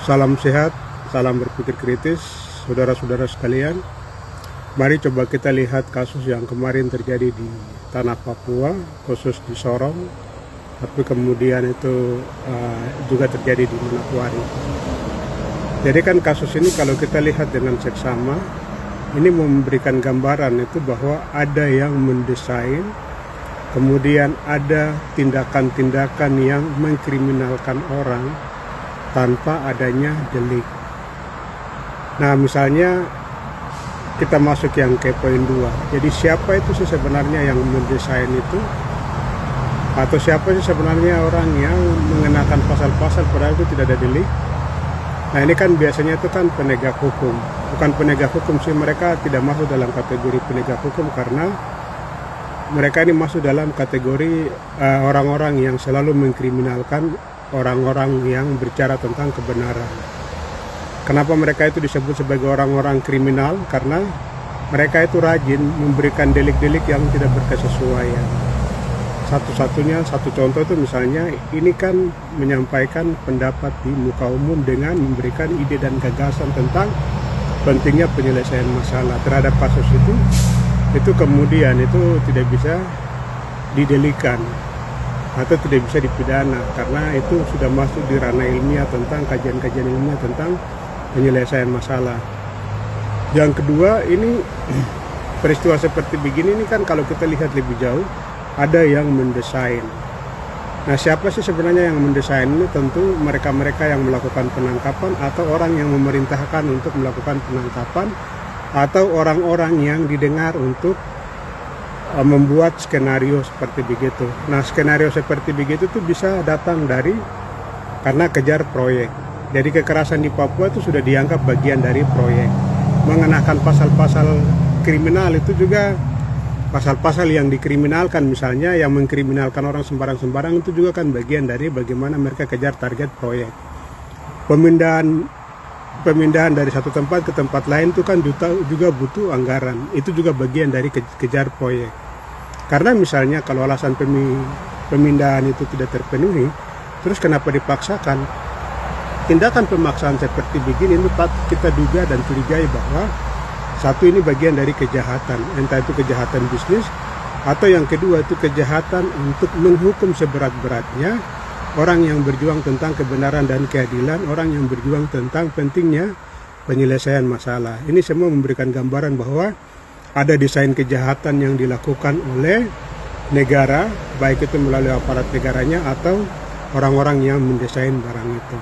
Salam sehat, salam berpikir kritis, saudara-saudara sekalian. Mari coba kita lihat kasus yang kemarin terjadi di tanah Papua, khusus di Sorong, tapi kemudian itu juga terjadi di Manokwari. Jadi kan kasus ini kalau kita lihat dengan seksama, ini memberikan gambaran itu bahwa ada yang mendesain, kemudian ada tindakan-tindakan yang mengkriminalkan orang tanpa adanya delik. Nah, misalnya kita masuk yang ke poin 2. Jadi siapa itu sih sebenarnya yang mendesain itu? Atau siapa sih sebenarnya orang yang mengenakan pasal-pasal padahal itu tidak ada delik? Nah, ini kan biasanya itu kan penegak hukum. Bukan penegak hukum sih, mereka tidak masuk dalam kategori penegak hukum karena mereka ini masuk dalam kategori orang-orang yang selalu mengkriminalkan orang-orang yang bicara tentang kebenaran. Kenapa mereka itu disebut sebagai orang-orang kriminal? Karena mereka itu rajin memberikan delik-delik yang tidak berkesesuaian. Satu contoh itu misalnya, ini kan menyampaikan pendapat di muka umum dengan memberikan ide dan gagasan tentang pentingnya penyelesaian masalah terhadap kasus itu kemudian itu tidak bisa didelikan atau tidak bisa dipidana karena itu sudah masuk di ranah ilmiah tentang kajian-kajian ilmiah tentang penyelesaian masalah. Yang kedua, ini peristiwa seperti begini ini kan kalau kita lihat lebih jauh, ada yang mendesain. Nah, siapa sih sebenarnya yang mendesain ini? Tentu mereka-mereka yang melakukan penangkapan atau orang yang memerintahkan untuk melakukan penangkapan atau orang-orang yang didengar untuk membuat skenario seperti begitu. Nah, skenario seperti begitu tuh bisa datang dari karena kejar proyek. Jadi kekerasan di Papua itu sudah dianggap bagian dari proyek. Mengenakan pasal-pasal kriminal itu juga pasal-pasal yang dikriminalkan, misalnya yang mengkriminalkan orang sembarang-sembarang itu juga kan bagian dari bagaimana mereka kejar target proyek. Pemindahan dari satu tempat ke tempat lain itu kan juga butuh anggaran. Itu juga bagian dari kejar proyek. Karena misalnya kalau alasan pemindahan itu tidak terpenuhi, terus kenapa dipaksakan? Tindakan pemaksaan seperti begini itu kita duga dan curigai bahwa satu, ini bagian dari kejahatan, entah itu kejahatan bisnis atau yang kedua itu kejahatan untuk menghukum seberat-beratnya orang yang berjuang tentang kebenaran dan keadilan, orang yang berjuang tentang pentingnya penyelesaian masalah. Ini semua memberikan gambaran bahwa ada desain kejahatan yang dilakukan oleh negara, baik itu melalui aparat negaranya atau orang-orang yang mendesain barang itu.